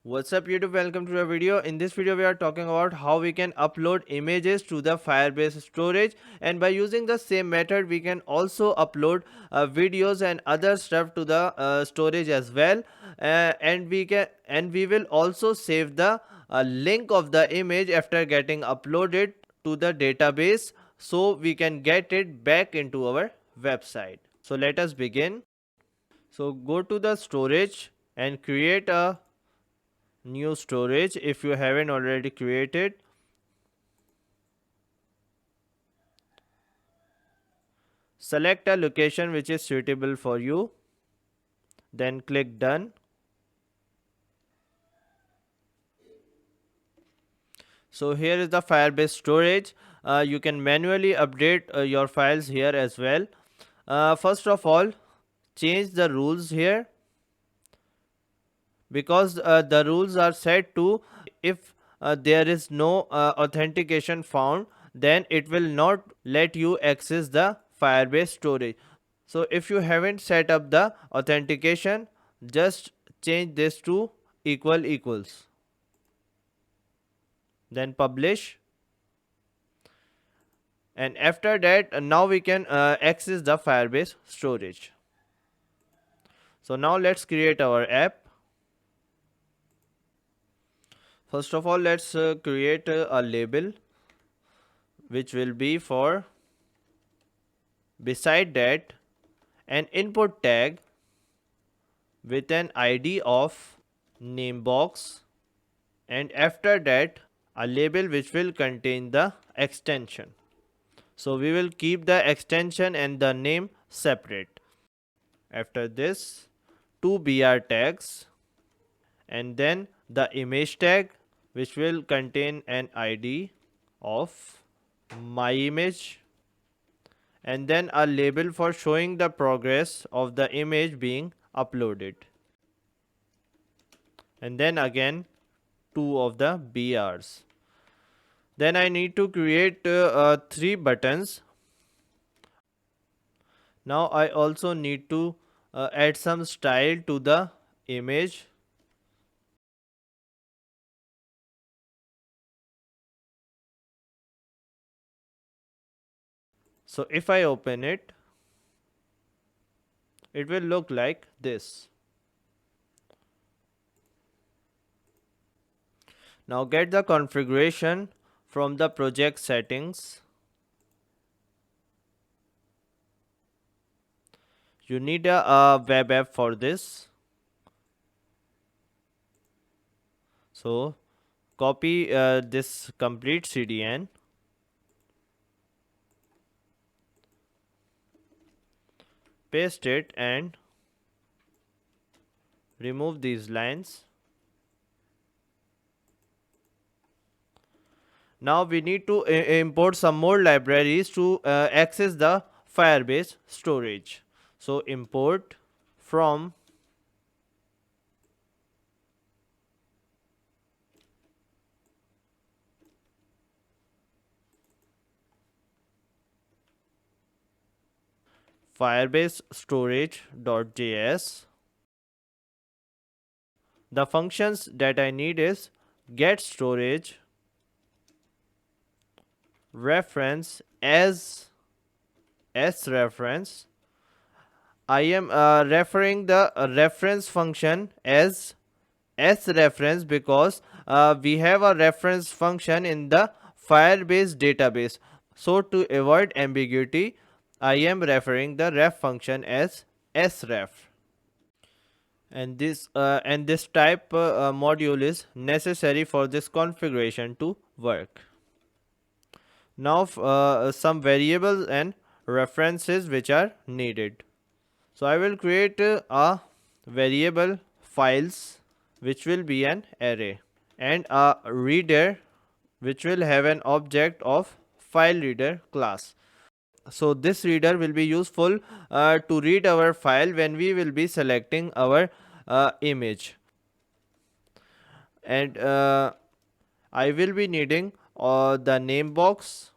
What's up YouTube, welcome to a video. In this video we are talking about how we can upload images to the Firebase storage, and by using the same method we can also upload videos and other stuff to the storage as well, and we will also save the link of the image after getting uploaded to the database, so we can get it back into our website. So let us begin. So go to the storage and create a new storage if you haven't already created. Select a location which is suitable for you, then click done. So here is the Firebase storage. You can manually update your files here as well. First of all, change the rules here, because the rules are set to if there is no authentication found, then it will not let you access the Firebase storage. So if you haven't set up the authentication, just change this to equals, then publish, and after that now we can access the Firebase storage. So now let's create our app. First of all, let's create a label which will be for, beside that, an input tag with an ID of name box, and after that a label which will contain the extension. So we will keep the extension and the name separate. After this, two BR tags, and then the image tag which will contain an ID of my image, and then a label for showing the progress of the image being uploaded, and then again two of the BRs. Then I need to create three buttons. Now I also need to add some style to the image. So if I open it, it will look like this. Now get the configuration from the project settings. You need a web app for this. So copy this complete CDN, paste it, and remove these lines. Now we need to import some more libraries to access the Firebase storage. So import from Firebase storage.js. The functions that I need is get storage, reference as reference. I am referring the reference function as reference because we have a reference function in the Firebase database. So to avoid ambiguity, I am referring the ref function as sref. And this type module is necessary for this configuration to work. Now some variables and references which are needed. So I will create a variable files which will be an array, and a reader which will have an object of file reader class. So this reader will be useful to read our file when we will be selecting our image. And I will be needing the name box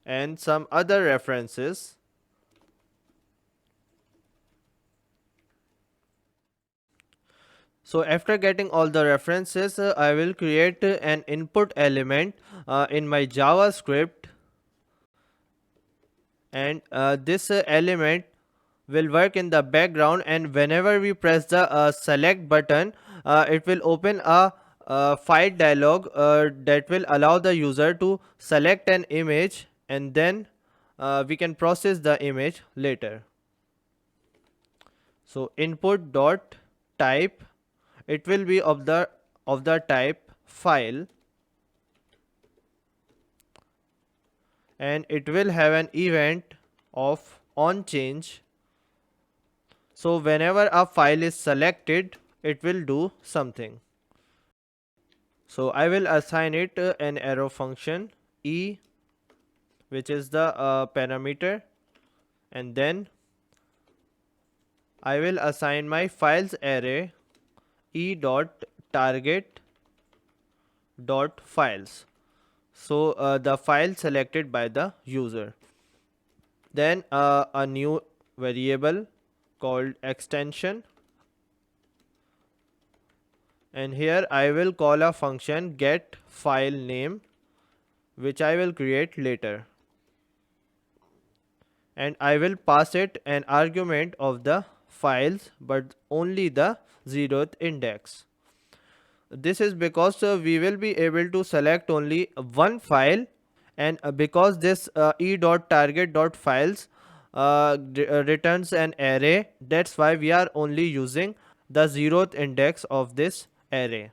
and some other references. So after getting all the references, I will create an input element in my JavaScript, and this element will work in the background, and whenever we press the select button, it will open a file dialog that will allow the user to select an image, and then we can process the image later. So input dot type, it will be of the type file, and it will have an event of on change. So whenever a file is selected, it will do something. So I will assign it an arrow function e, which is the parameter, and then I will assign my files array e dot target dot files. So the file selected by the user. Then a new variable called extension, and here I will call a function get file name, which I will create later, and I will pass it an argument of the files but only the 0th index. This is because we will be able to select only one file, and because this e.target.files returns an array, that's why we are only using the 0th index of this array.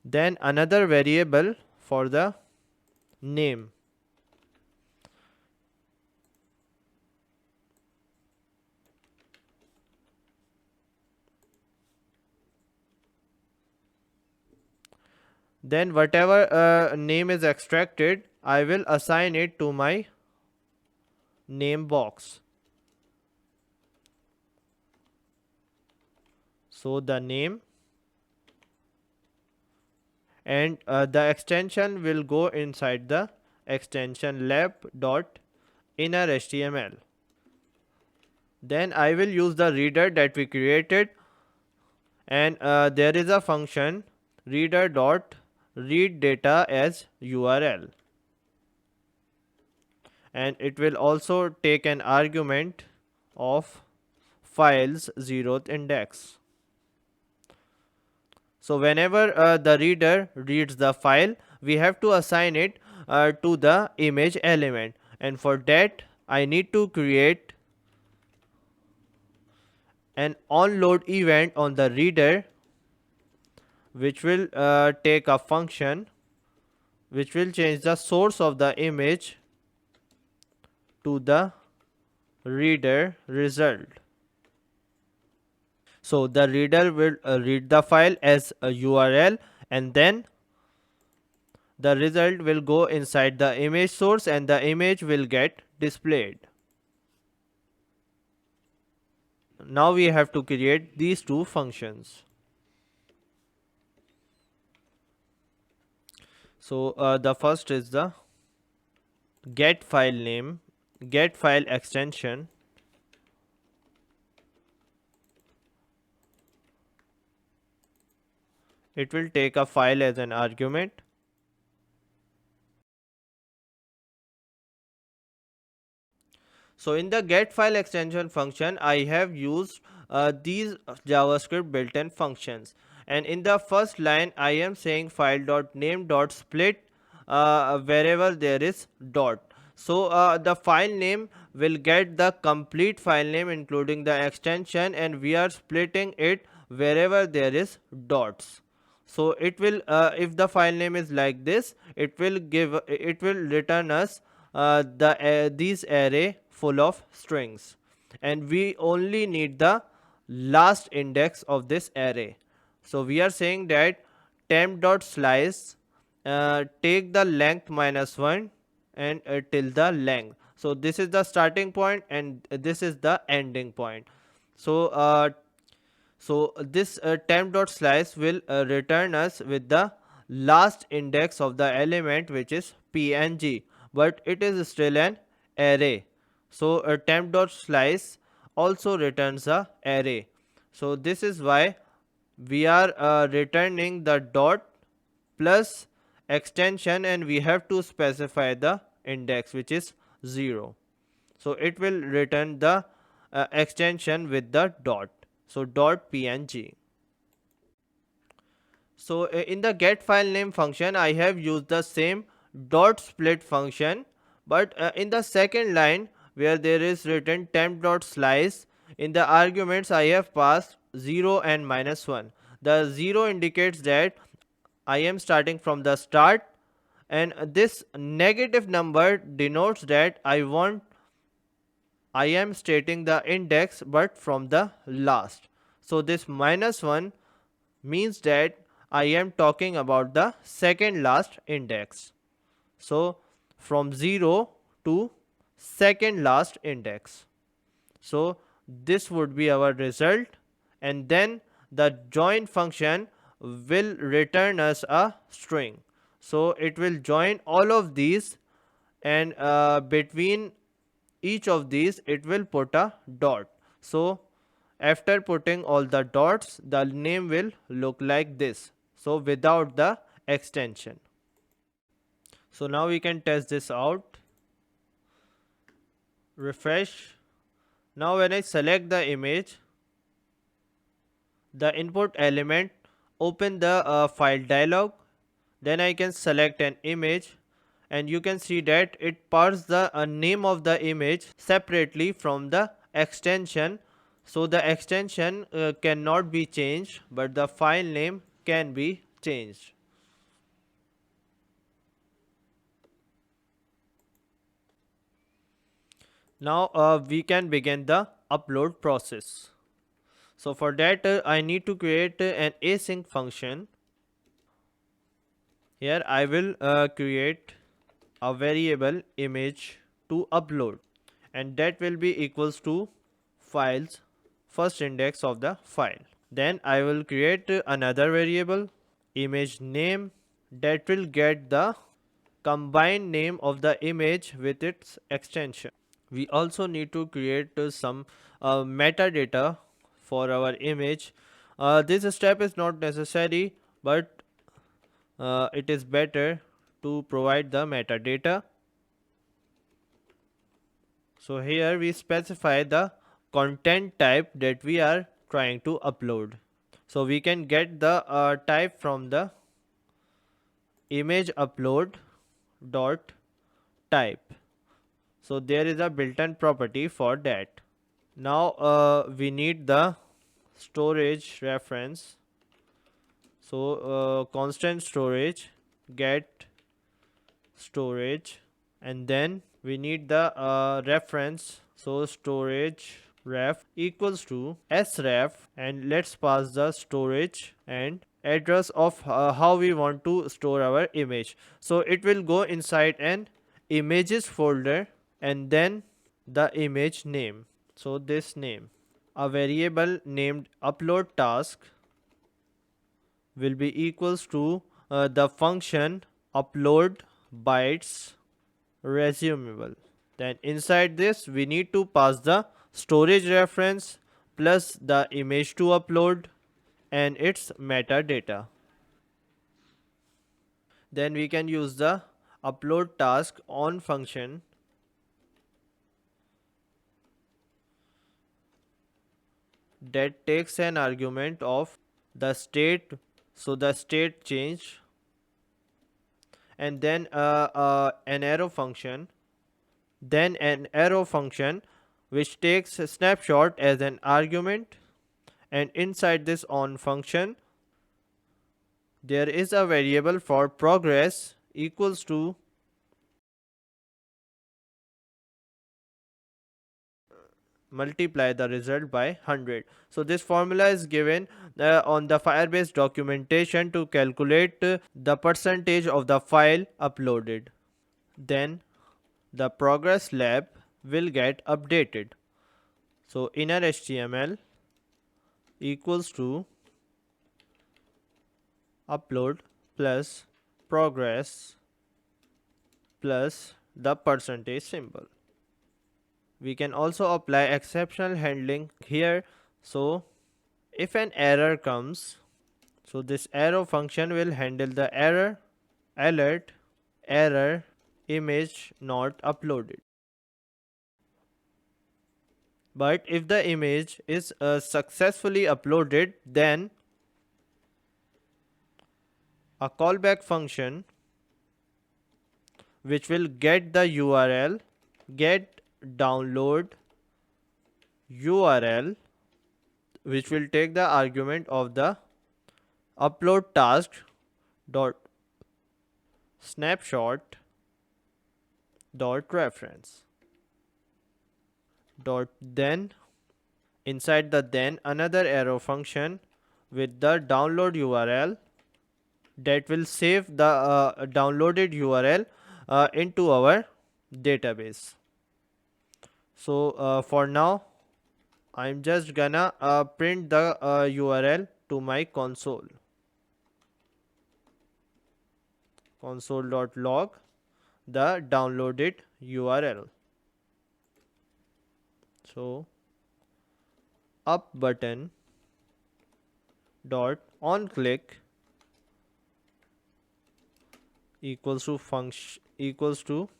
Then another variable for the name. Then whatever name is extracted, I will assign it to my name box. So the name, and the extension will go inside the extension lab dot inner HTML. Then I will use the reader that we created, and there is a function reader dot read data as URL, and it will also take an argument of file's 0th index. So whenever the reader reads the file, we have to assign it to the image element, and for that I need to create an onload event on the reader, which will take a function which will change the source of the image to the reader result. So the reader will read the file as a URL, and then the result will go inside the image source and the image will get displayed. Now we have to create these two functions. So the first is the get file name, get file extension. It will take a file as an argument. So in the get file extension function, I have used these JavaScript built-in functions. And in the first line, I am saying file.name.split wherever there is dot. So the file name will get the complete file name including the extension, and we are splitting it wherever there is dots. So it will if the file name is like this, it will return us these array full of strings, and we only need the last index of this array. So we are saying that temp.slice take the length -1 and till the length. So this is the starting point and this is the ending point. So this temp.slice will return us with the last index of the element, which is png, but it is still an array. So temp.slice also returns a array. So this is why we are returning the dot plus extension, and we have to specify the index, which is 0. So it will return the extension with the dot. So dot png. So in the get file name function, I have used the same dot split function, but in the second line where there is written temp dot slice, in the arguments I have passed 0 and -1. The 0 indicates that I am starting from the start, and this negative number denotes that I am stating the index but from the last. So this -1 means that I am talking about the second last index. So from 0 to second last index. So this would be our result, and then the join function will return us a string. So it will join all of these, and between each of these it will put a dot. So after putting all the dots, the name will look like this, so without the extension. So now we can test this out. Refresh. Now when I select the image, the input element open the file dialog, then I can select an image, and you can see that it parsed the name of the image separately from the extension. So the extension cannot be changed, but the file name can be changed. Now we can begin the upload process. So for that I need to create an async function. Here I will create a variable image to upload, and that will be equals to files first index of the file. Then I will create another variable image name that will get the combined name of the image with its extension. We also need to create some metadata for our image. This step is not necessary, but it is better to provide the metadata. So here we specify the content type that we are trying to upload. So we can get the type from the image upload dot type. So there is a built-in property for that. Now we need the storage reference. So constant storage get storage, and then we need the reference. So storage ref equals to sref, and let's pass the storage and address of how we want to store our image. So it will go inside an images folder, and then the image name. So this name, a variable named upload task will be equals to the function upload bytes resumable. Then inside this we need to pass the storage reference plus the image to upload and its metadata. Then we can use the upload task on function that takes an argument of the state, so the state change, and then an arrow function, then an arrow function which takes a snapshot as an argument, and inside this on function there is a variable for progress equals to multiply the result by 100. So this formula is given on the Firebase documentation to calculate the percentage of the file uploaded. Then the progress lab will get updated. So inner HTML equals to upload plus progress plus the percentage symbol. We can also apply exceptional handling here. So if an error comes, So this arrow function will handle the error, alert, error, image not uploaded. But if the image is successfully uploaded, then a callback function which will get the URL, get download URL, which will take the argument of the upload task dot snapshot dot reference dot then inside the then another arrow function with the download URL that will save the downloaded URL into our database. So for now I'm just gonna print the URL to my console.log the downloaded URL. So up button dot on click equals to function equals to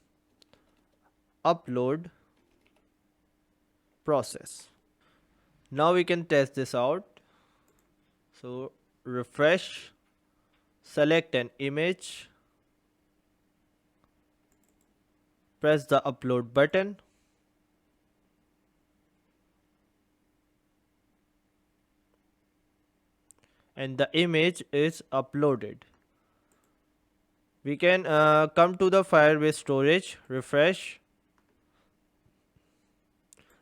upload process. Now we can test this out. So refresh, select an image, press the upload button, and the image is uploaded. We can come to the Firebase storage, refresh.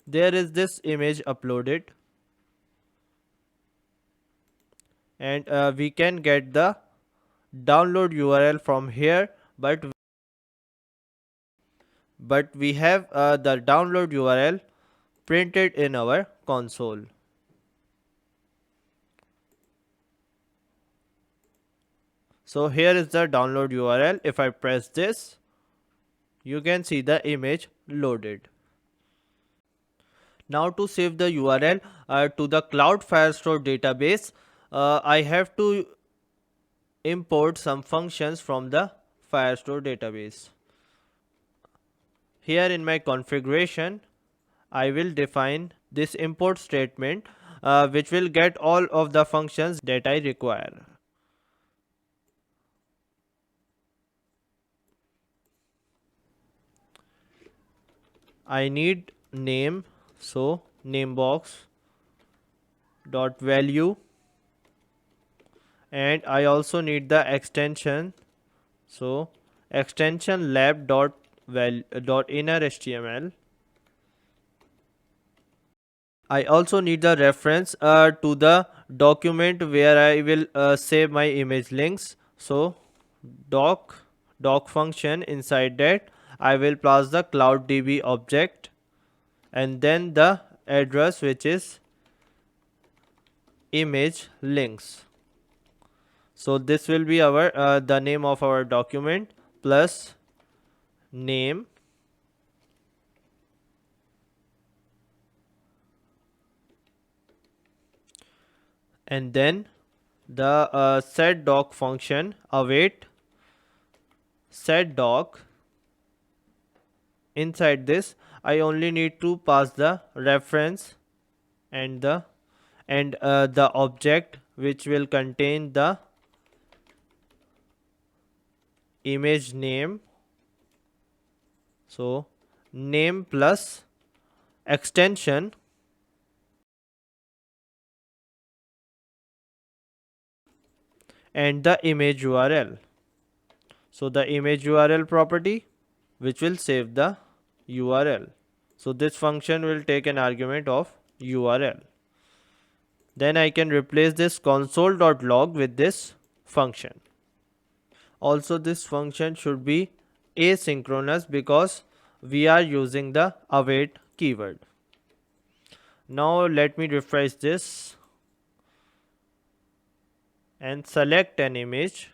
There is this image uploaded, and we can get the download URL from here, but we have the download URL printed in our console. So here is the download URL. If I press this, you can see the image loaded. Now to save the URL to the Cloud Firestore database, I have to import some functions from the Firestore database. Here in my configuration, I will define this import statement which will get all of the functions that I require. I need name, so name box dot value, and I also need the extension, so extension lab dot inner HTML. I also need the reference to the document where I will save my image links. So doc function, inside that I will pass the CloudDB object and then the address which is image links. So this will be our the name of our document plus name and then the set doc function await set doc. Inside this I only need to pass the reference and the object which will contain the image name. So name plus extension and the image URL. So the image URL property which will save the URL. So this function will take an argument of URL. Then I can replace this console.log with this function. Also this function should be asynchronous because we are using the await keyword. Now let me refresh this and select an image.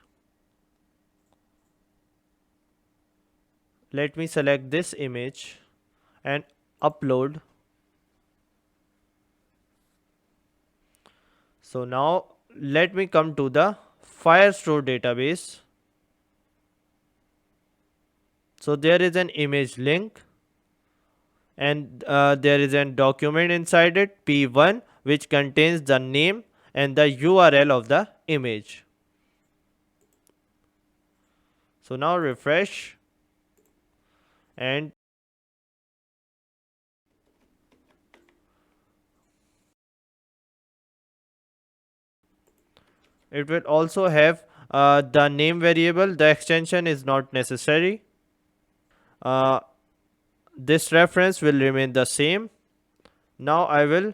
Let me select this image and upload. So now let me come to the Firestore database. So there is an image link, and there is a document inside it, p1, which contains the name and the URL of the image. So now refresh, and it will also have the name variable. The extension is not necessary. Uh, this reference will remain the same. Now I will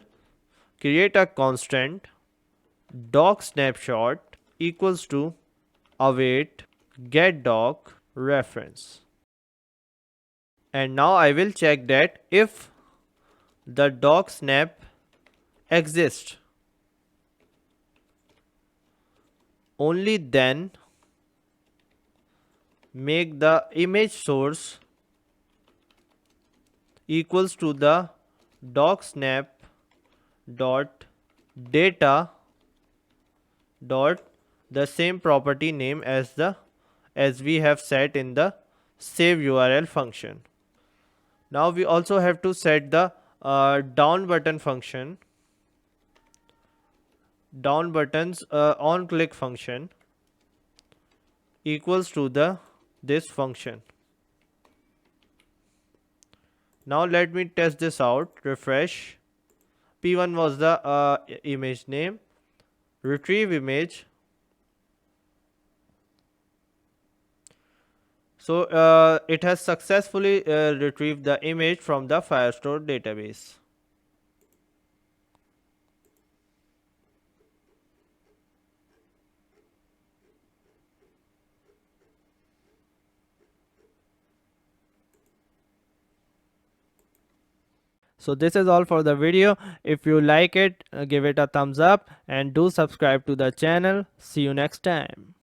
create a constant doc snapshot equals to await get doc reference, and now I will check that if the doc snap exists, only then make the image source equals to the doc snap dot data dot the same property name as we have set in the save URL function. Now we also have to set the down button function, down buttons on click function equals to the this function. Now let me test this out. Refresh. P1 was the image name. Retrieve image. So it has successfully retrieved the image from the Firestore database. So this is all for the video. If you like it, give it a thumbs up and do subscribe to the channel. See you next time.